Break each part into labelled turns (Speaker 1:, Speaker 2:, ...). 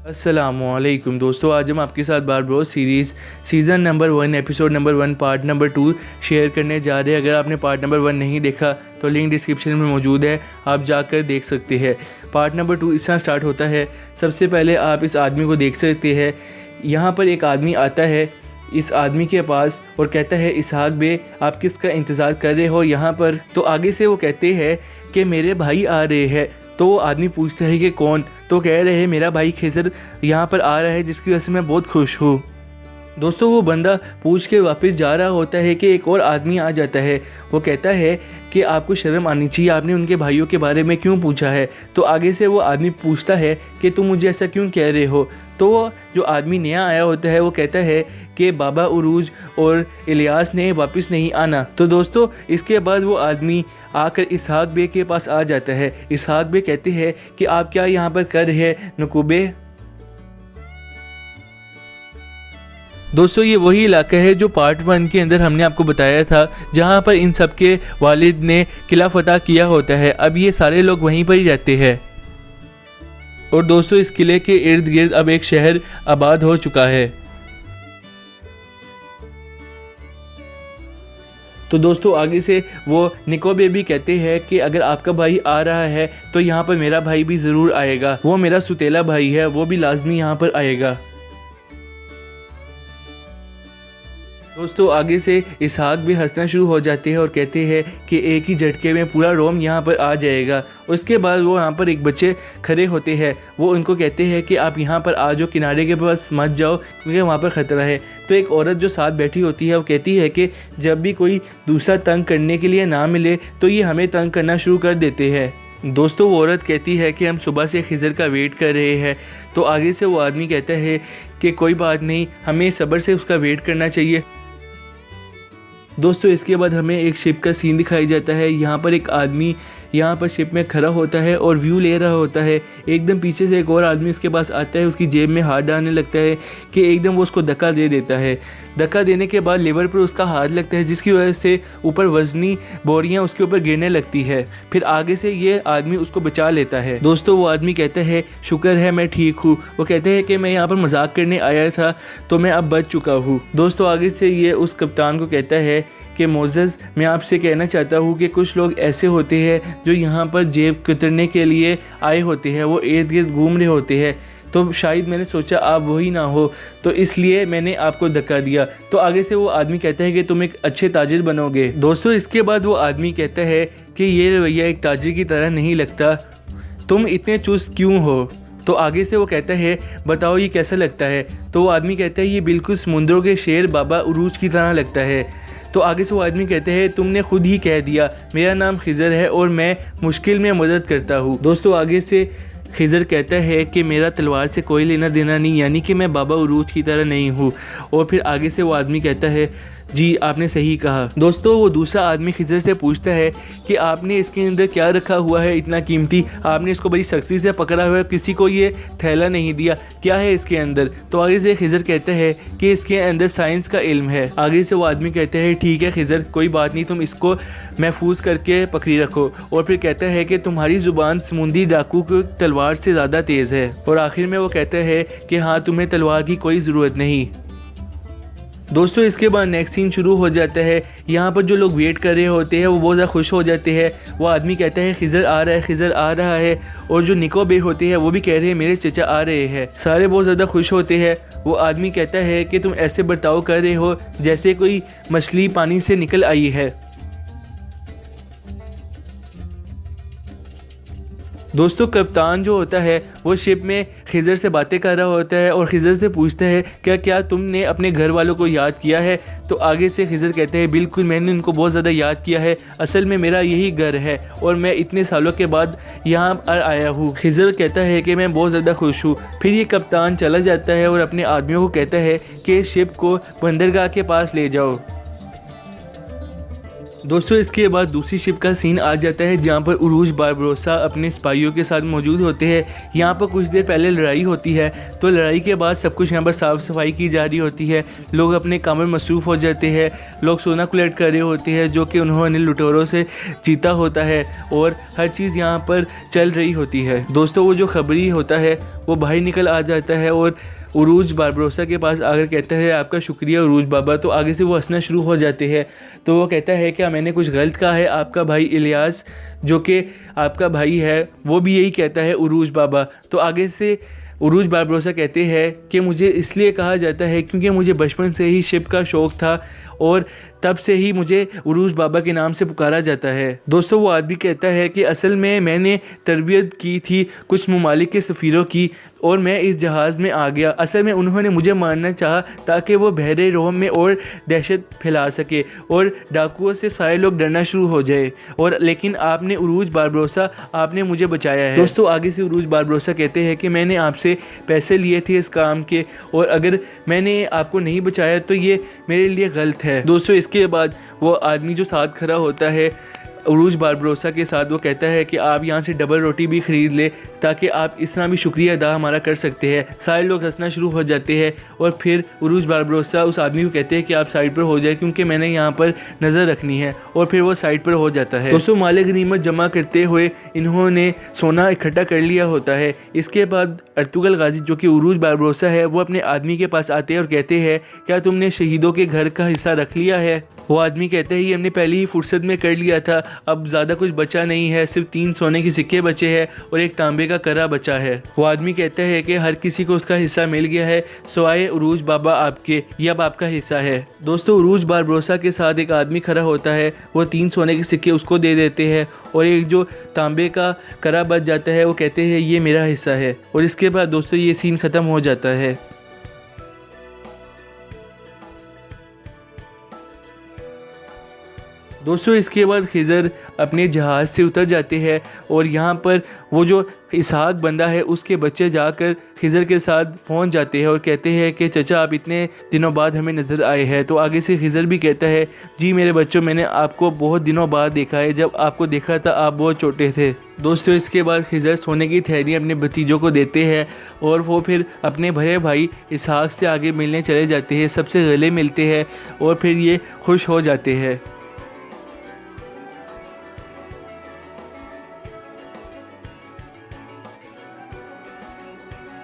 Speaker 1: अस्सलामुअलैकुम दोस्तों, आज हम आपके साथ Barbaros series season number 1 episode number 1 part number 2 share करने जा रहे हैं। अगर आपने पार्ट नंबर 1 नहीं देखा तो लिंक डिस्क्रिप्शन में मौजूद है, आप जाकर देख सकते हैं। पार्ट नंबर 2 इस तरह स्टार्ट होता है। सबसे पहले आप इस आदमी को देख सकते हैं। यहाँ पर एक आदमी आता है इस आदमी के पास और कहता है, इसहाक बे आप किसका इंतज़ार कर रहे हो यहाँ पर? तो आगे से वो कहते हैं कि मेरे भाई आ रहे हैं। तो वो आदमी पूछता है कि कौन? तो कह रहे हैं मेरा भाई खिज़र यहाँ पर आ रहा है, जिसकी वजह से मैं बहुत खुश हूँ। दोस्तों वो बंदा पूछ के वापस जा रहा होता है कि एक और आदमी आ जाता है। वो कहता है कि आपको शर्म आनी चाहिए, आपने उनके भाइयों के बारे में क्यों पूछा है? तो आगे से वो आदमी पूछता है कि तुम मुझे ऐसा क्यों कह रहे हो? तो वो जो आदमी नया आया होता है वो कहता है कि बाबा उरूज और इलियास ने वापस नहीं आना। तो दोस्तों इसके बाद वो आदमी आकर इसहाक बे के पास आ जाता है। इसहाक बे कहते हैं कि आप क्या यहाँ पर कर रहे हैं नकुबे? दोस्तों ये वही इलाका है जो पार्ट 1 के अंदर हमने आपको बताया था, जहाँ पर इन सब के वालिद ने किला फतह किया होता है। अब ये सारे लोग वहीं पर ही रहते हैं और दोस्तों इस किले के इर्द गिर्द अब एक शहर आबाद हो चुका है। तो दोस्तों आगे से वो निकोबे भी कहते हैं कि अगर आपका भाई आ रहा है तो यहाँ पर मेरा भाई भी ज़रूर आएगा, वो मेरा सुतेला भाई है, वो भी लाजमी यहाँ पर आएगा। दोस्तों आगे से इसहाक भी हंसना शुरू हो जाते हैं और कहते हैं कि एक ही झटके में पूरा रोम यहाँ पर आ जाएगा। उसके बाद वो यहाँ पर एक बच्चे खड़े होते हैं। वो उनको कहते हैं कि आप यहाँ पर आ जाओ, किनारे के पास मत जाओ क्योंकि वहाँ पर ख़तरा है। तो एक औरत जो साथ बैठी होती है वो कहती है कि जब भी कोई दूसरा तंग करने के लिए ना मिले तो ये हमें तंग करना शुरू कर देते हैं। दोस्तों वो औरत कहती है कि हम सुबह से खिज़र का वेट कर रहे हैं। तो आगे से वो आदमी कहता है कि कोई बात नहीं, हमें सब्र से उसका वेट करना चाहिए। दोस्तों इसके बाद हमें एक शिप का सीन दिखाई जाता है। यहाँ पर एक आदमी यहाँ पर शिप में खड़ा होता है और व्यू ले रहा होता है। एकदम पीछे से एक और आदमी उसके पास आता है, उसकी जेब में हाथ डालने लगता है कि एकदम वो उसको धक्का दे देता है। धक्का देने के बाद लीवर पर उसका हाथ लगता है, जिसकी वजह से ऊपर वजनी बोरियां उसके ऊपर गिरने लगती है। फिर आगे से ये आदमी उसको बचा लेता है। दोस्तों वो आदमी कहता है शुक्र है मैं ठीक हूँ। वो कहते हैं कि मैं यहाँ पर मजाक करने आया था तो मैं अब बच चुका हूँ। दोस्तों आगे से ये उस कप्तान को कहता है कि मोज़ेज़ मैं आपसे कहना चाहता हूँ कि कुछ लोग ऐसे होते हैं जो यहाँ पर जेब कतरने के लिए आए होते हैं, वो इर्द गिर्द घूम रहे होते हैं। तो शायद मैंने सोचा आप वही ना हो, तो इसलिए मैंने आपको धक्का दिया। तो आगे से वो आदमी कहता है कि तुम एक अच्छे ताजिर बनोगे। दोस्तों इसके बाद वो आदमी कहता है कि ये रवैया एक ताजिर की तरह नहीं लगता, तुम इतने चुस्त क्यों हो? तो आगे से वो कहता है बताओ ये कैसा लगता है? तो वो आदमी कहता है ये बिल्कुल समुद्रों के शेर बाबा उरूज की तरह लगता है। तो आगे से वो आदमी कहते हैं तुमने खुद ही कह दिया, मेरा नाम खिज़र है और मैं मुश्किल में मदद करता हूँ। दोस्तों आगे से खिज़र कहता है कि मेरा तलवार से कोई लेना देना नहीं, यानी कि मैं बाबा उरूज की तरह नहीं हूँ। और फिर आगे से वो आदमी कहता है जी आपने सही कहा। दोस्तों वो दूसरा आदमी खिज़र से पूछता है कि आपने इसके अंदर क्या रखा हुआ है इतना कीमती? आपने इसको बड़ी सख्ती से पकड़ा हुआ है, किसी को ये थैला नहीं दिया, क्या है इसके अंदर? तो आगे से खिज़र कहता है कि इसके अंदर साइंस का इल्म है। आगे से वो आदमी कहता है ठीक है खिज़र, कोई बात नहीं, तुम इसको महफूज करके पकड़ी रखो। और फिर कहता है कि तुम्हारी ज़ुबान समुद्री डाकू की तलवार से ज़्यादा तेज़ है। और आखिर में वो कहता है कि हाँ तुम्हें तलवार की कोई ज़रूरत नहीं। दोस्तों इसके बाद नेक्स्ट सीन शुरू हो जाता है। यहाँ पर जो लोग वेट कर रहे होते हैं वो बहुत ज़्यादा खुश हो जाते हैं। वो आदमी कहता है खिज़र आ रहा है, खिज़र आ रहा है। और जो निकोबे होते हैं वो भी कह रहे हैं मेरे चचा आ रहे हैं। सारे बहुत ज़्यादा खुश होते हैं। वो आदमी कहता है कि तुम ऐसे बर्ताव कर रहे हो जैसे कोई मछली पानी से निकल आई है। दोस्तों कप्तान जो होता है वो शिप में खिज़र से बातें कर रहा होता है और खिज़र से पूछता है क्या तुमने अपने घर वालों को याद किया है? तो आगे से खिज़र कहते हैं बिल्कुल मैंने उनको बहुत ज़्यादा याद किया है, असल में मेरा यही घर है और मैं इतने सालों के बाद यहाँ पर आया हूँ। खिज़र कहता है कि मैं बहुत ज़्यादा खुश हूँ। फिर ये कप्तान चला जाता है और अपने आदमियों को कहता है कि शिप को बंदरगाह के पास ले जाओ। दोस्तों इसके बाद दूसरी शिप का सीन आ जाता है जहाँ पर उरूज बारबरोसा अपने सिपाहियों के साथ मौजूद होते हैं। यहाँ पर कुछ देर पहले लड़ाई होती है, तो लड़ाई के बाद सब कुछ यहाँ पर साफ़ सफाई की जा रही होती है। लोग अपने काम में मसरूफ़ हो जाते हैं, लोग सोना कलेक्ट कर रहे होते हैं जो कि उन्होंने लुटेरों से जीता होता है, और हर चीज़ यहाँ पर चल रही होती है। दोस्तों वो जो खबरी होता है वो बाहर निकल आ जाता है और उरूज बारबरोसा के पास आकर कहता है आपका शुक्रिया उरूज बाबा। तो आगे से वो हंसना शुरू हो जाते हैं। तो वो कहता है क्या मैंने कुछ गलत कहा है? आपका भाई इलियास जो कि आपका भाई है वो भी यही कहता है उरूज बाबा। तो आगे से उरूज बारबरोसा कहते हैं कि मुझे इसलिए कहा जाता है क्योंकि मुझे बचपन से ही शिप का शौक़ था और तब से ही मुझे उरूज बाबा के नाम से पुकारा जाता है। दोस्तों वो आदमी कहता है कि असल में मैंने तरबियत की थी कुछ ममालिक के सफ़ीरों की और मैं इस जहाज़ में आ गया। असल में उन्होंने मुझे मारना चाहा ताकि वो बहरे रोम में और दहशत फैला सके और डाकुओं से सारे लोग डरना शुरू हो जाए, और लेकिन आपने उरूज बारबरोसा आपने मुझे बचाया है। दोस्तों आगे से उरूज बारबरोसा कहते हैं कि मैंने आपसे पैसे लिए थे इस काम के, और अगर मैंने आपको नहीं बचाया तो ये मेरे लिए गलत है। दोस्तों इसके बाद वो आदमी जो साथ खड़ा होता है उरूज बारबरोसा के साथ, वो कहता है कि आप यहाँ से डबल रोटी भी ख़रीद ले ताकि आप इस तरह भी शुक्रिया अदा हमारा कर सकते हैं। सारे लोग हंसना शुरू हो जाते हैं और फिर उरूज बारबरोसा उस आदमी को कहते हैं कि आप साइड पर हो जाए क्योंकि मैंने यहाँ पर नज़र रखनी है, और फिर वो साइड पर हो जाता है। दोस्तों माल गनीमत जमा करते हुए इन्होंने सोना इकट्ठा कर लिया होता है। इसके बाद अर्तुगल गाजी जो कि उरूज बारबरोसा है वो अपने आदमी के पास आते हैं और कहते हैं क्या तुमने शहीदों के घर का हिस्सा रख लिया है? वो आदमी कहते हैं ये हमने पहले ही फुर्सत में कर लिया था, अब ज़्यादा कुछ बचा नहीं है, सिर्फ 3 सोने के सिक्के बचे हैं और एक तांबे का करा बचा है। वो आदमी कहते हैं कि हर किसी को उसका हिस्सा मिल गया है सवाए उरूज बाबा आपके, ये अब आपका हिस्सा है। दोस्तों उरूज बारबरोसा के साथ एक आदमी खड़ा होता है, वो 3 सोने के सिक्के उसको दे देते हैं और एक जो तांबे का करा बच जाता है वो कहते हैं ये मेरा हिस्सा है, और इसके बाद दोस्तों ये सीन ख़त्म हो जाता है। दोस्तों इसके बाद खिज़र अपने जहाज़ से उतर जाते हैं और यहाँ पर वो जो इसहाक बंदा है उसके बच्चे जाकर खिज़र के साथ पहुँच जाते हैं और कहते हैं कि चचा आप इतने दिनों बाद हमें नज़र आए हैं। तो आगे से खिज़र भी कहता है जी मेरे बच्चों मैंने आपको बहुत दिनों बाद देखा है, जब आपको देखा था आप बहुत छोटे थे। दोस्तों इसके बाद खिज़र सोने की थैली अपने भतीजों को देते हैं और वो फिर अपने बड़े भाई इसहाक से आगे मिलने चले जाते हैं, सबसे गले मिलते हैं और फिर ये खुश हो जाते हैं।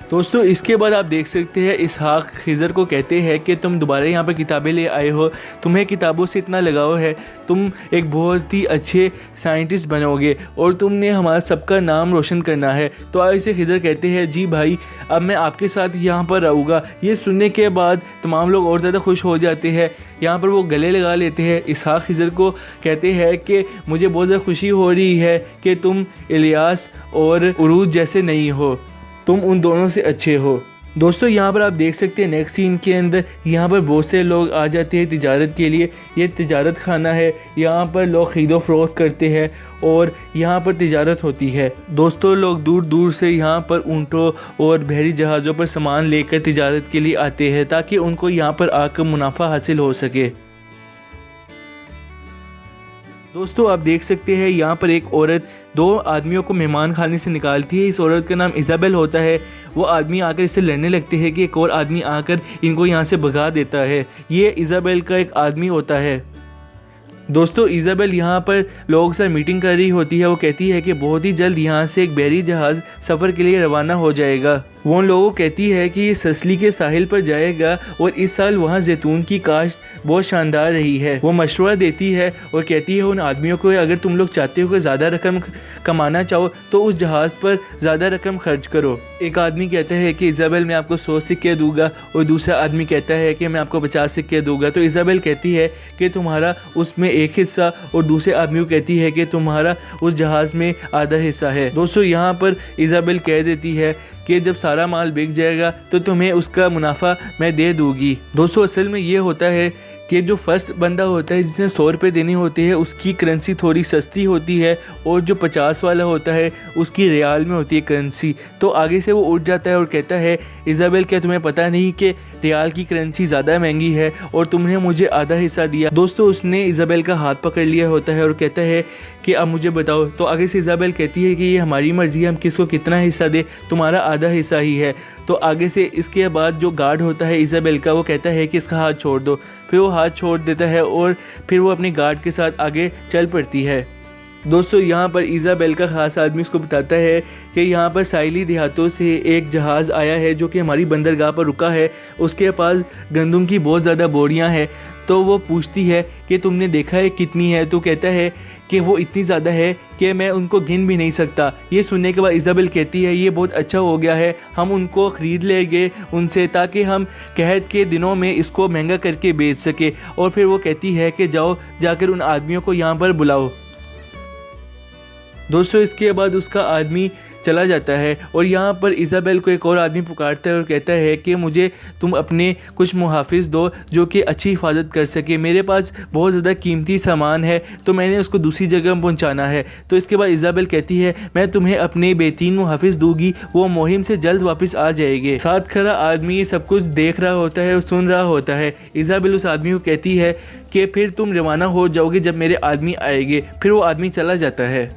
Speaker 1: दोस्तों इसके बाद आप देख सकते हैं इसहाक खिज़र को कहते हैं कि तुम दोबारा यहाँ पर किताबें ले आए हो, तुम्हें किताबों से इतना लगाव है, तुम एक बहुत ही अच्छे साइंटिस्ट बनोगे और तुमने हमारा सबका नाम रोशन करना है। तो ऐसे खिज़र कहते हैं जी भाई अब मैं आपके साथ यहाँ पर रहूँगा। ये सुनने के बाद तमाम लोग और ज़्यादा खुश हो जाते हैं, यहाँ पर वो गले लगा लेते हैं। इसहाक खिज़र को कहते हैं कि मुझे बहुत ज़्यादा खुशी हो रही है कि तुम इलियास और उरूज जैसे नहीं हो, तुम उन दोनों से अच्छे हो। दोस्तों यहाँ पर आप देख सकते हैं नेक्स्ट सीन के अंदर यहाँ पर बहुत से लोग आ जाते हैं तिजारत के लिए। ये तिजारत खाना है, यहाँ पर लोग ख़रीदो फरोख्त करते हैं और यहाँ पर तिजारत होती है। दोस्तों लोग दूर दूर से यहाँ पर ऊँटों और बहरी जहाज़ों पर सामान लेकर तिजारत के लिए आते हैं ताकि उनको यहाँ पर आकर मुनाफा हासिल हो सके। दोस्तों आप देख सकते हैं यहाँ पर एक औरत 2 आदमियों को मेहमान खाने से निकालती है। इस औरत का नाम इज़ाबेल होता है। वो आदमी आकर इससे लड़ने लगते हैं कि एक और आदमी आकर इनको यहाँ से भगा देता है। ये इज़ाबेल का एक आदमी होता है। दोस्तों इज़ाबेल यहाँ पर लोगों से मीटिंग कर रही होती है। वो कहती है कि बहुत ही जल्द यहाँ से एक बहरी जहाज़ सफ़र के लिए रवाना हो जाएगा। वो उन लोगों को कहती है कि ये ससली के साहिल पर जाएगा और इस साल वहाँ जैतून की काश्त बहुत शानदार रही है। वो मशवरा देती है और कहती है उन आदमियों को अगर तुम लोग चाहते हो कि ज़्यादा रकम कमाना चाहो तो उस जहाज़ पर ज़्यादा रकम खर्च करो। एक आदमी कहता है कि इज़ाबेल मैं आपको 100 सिक्के दूंगा और दूसरा आदमी कहता है कि मैं आपको 50 सिक्के दूंगा। तो इज़ाबेल कहती है कि तुम्हारा उसमें एक हिस्सा और दूसरे आदमी को कहती है कि तुम्हारा उस जहाज़ में आधा हिस्सा है। दोस्तों यहाँ पर इज़ाबेल कह देती है कि जब सारा माल बिक जाएगा तो तुम्हें उसका मुनाफा मैं दे दूँगी। दोस्तों असल में ये होता है कि जो फर्स्ट बंदा होता है जिसने 100 रुपये देने होते हैं उसकी करेंसी थोड़ी सस्ती होती है और जो 50 वाला होता है उसकी रियाल में होती है करेंसी। तो आगे से वो उठ जाता है और कहता है इज़ाबेल क्या तुम्हें पता नहीं कि रियाल की करेंसी ज़्यादा महंगी है और तुमने मुझे आधा हिस्सा दिया। दोस्तों उसने इज़ाबेल का हाथ पकड़ लिया होता है और कहता है कि अब मुझे बताओ। तो आगे से इज़ाबेल कहती है कि ये हमारी मर्ज़ी है, हम किसको कितना हिस्सा दे, तुम्हारा आधा हिस्सा ही है। तो आगे से इसके बाद जो गार्ड होता है इज़ाबेल का वो कहता है कि इसका हाथ छोड़ दो। फिर वो हाथ छोड़ देता है और फिर वो अपने गार्ड के साथ आगे चल पड़ती है। दोस्तों यहाँ पर इज़ाबेल का ख़ास आदमी उसको बताता है कि यहाँ पर साहिली देहातों से एक जहाज़ आया है जो कि हमारी बंदरगाह पर रुका है, उसके पास गंदम की बहुत ज़्यादा बोरियाँ हैं। तो वो पूछती है कि तुमने देखा है कितनी है? तो कहता है कि वो इतनी ज़्यादा है कि मैं उनको गिन भी नहीं सकता। ये सुनने के बाद इज़ाबेल कहती है ये बहुत अच्छा हो गया है, हम उनको ख़रीद लेंगे उनसे ताकि हम कहत के दिनों में इसको महंगा करके बेच सके। और फिर वो कहती है कि जाओ जाकर उन आदमियों को यहाँ पर बुलाओ। दोस्तों इसके बाद उसका आदमी चला जाता है और यहाँ पर इज़ाबेल को एक और आदमी पुकारता है और कहता है कि मुझे तुम अपने कुछ मुहाफ़िज़ दो जो कि अच्छी हिफाजत कर सके, मेरे पास बहुत ज़्यादा कीमती सामान है तो मैंने उसको दूसरी जगह पहुँचाना है। तो इसके बाद इज़ाबेल कहती है मैं तुम्हें अपने बेहतरीन मुहाफ़िज़ दूंगी, वो मुहिम से जल्द वापस आ जाएंगे। साथ खड़ा आदमी ये सब कुछ देख रहा होता है और सुन रहा होता है। इज़ाबेल उस आदमी को कहती है कि फिर तुम रवाना हो जाओगे जब मेरे आदमी आएंगे। फिर वो आदमी चला जाता है।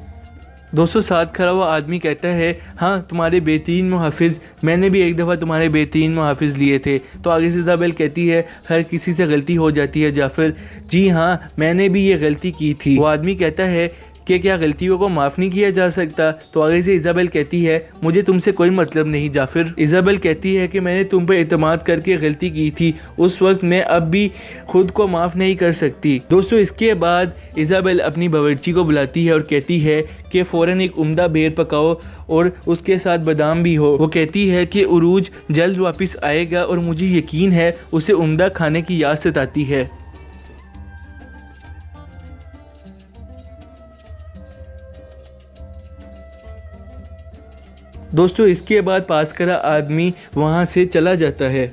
Speaker 1: दोस्तों साथ खड़ा हुआ आदमी कहता है हाँ तुम्हारे बेहतरीन मुहाफ़िज़, मैंने भी एक दफ़ा तुम्हारे बेहतरीन मुहाफ़िज़ लिए थे। तो आगे से इज़ाबेल कहती है हर किसी से गलती हो जाती है जाफ़र, जी हाँ मैंने भी ये गलती की थी। वो आदमी कहता है कि क्या गलतियों को माफ़ नहीं किया जा सकता? तो आगे से इज़ाबेल कहती है मुझे तुमसे कोई मतलब नहीं जाफ़िर। इज़ाबेल कहती है कि मैंने तुम पर एतमाद करके गलती की थी, उस वक्त मैं अब भी खुद को माफ़ नहीं कर सकती। दोस्तों इसके बाद इज़ाबेल अपनी बावर्ची को बुलाती है और कहती है कि फ़ौरन एक उम्दा बेर पकाओ और उसके साथ बादाम भी हो। वो कहती है कि उरूज जल्द वापस आएगा और मुझे यकीन है उसे उम्दा खाने की याद सताती है। दोस्तों इसके बाद पास करा आदमी वहाँ से चला जाता है।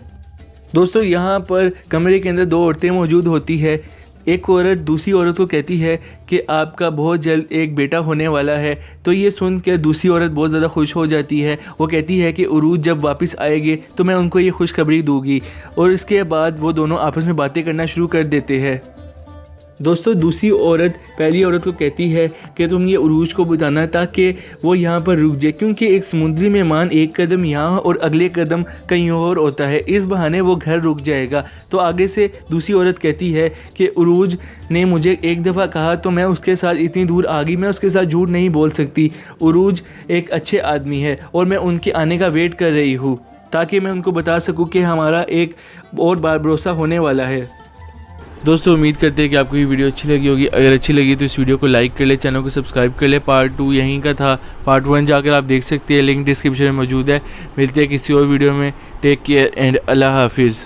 Speaker 1: दोस्तों यहाँ पर कमरे के अंदर 2 औरतें मौजूद होती है। एक औरत दूसरी औरत को कहती है कि आपका बहुत जल्द एक बेटा होने वाला है। तो ये सुन के दूसरी औरत बहुत ज़्यादा खुश हो जाती है। वो कहती है कि उरूज जब वापस आएंगे तो मैं उनको ये खुशखबरी दूंगी। और इसके बाद वो दोनों आपस में बातें करना शुरू कर देते हैं। दोस्तों दूसरी औरत पहली औरत को कहती है कि तुम ये उरूज को बताना ताकि वो यहाँ पर रुक जाए, क्योंकि एक समुद्री मेहमान एक कदम यहाँ और अगले कदम कहीं और होता है, इस बहाने वो घर रुक जाएगा। तो आगे से दूसरी औरत कहती है कि उरूज ने मुझे एक दफ़ा कहा तो मैं उसके साथ इतनी दूर आ गई, मैं उसके साथ झूठ नहीं बोल सकती। उरूज एक अच्छे आदमी है और मैं उनके आने का वेट कर रही हूँ ताकि मैं उनको बता सकूँ कि हमारा एक और बार भरोसा होने वाला है। दोस्तों उम्मीद करते हैं कि आपको ये वीडियो अच्छी लगी होगी। अगर अच्छी लगी तो इस वीडियो को लाइक कर ले, चैनल को सब्सक्राइब कर ले। पार्ट 2 यहीं का था, पार्ट 1 जाकर आप देख सकते हैं, लिंक डिस्क्रिप्शन में मौजूद है। मिलते हैं किसी और वीडियो में। टेक केयर एंड अल्लाह हाफिज़।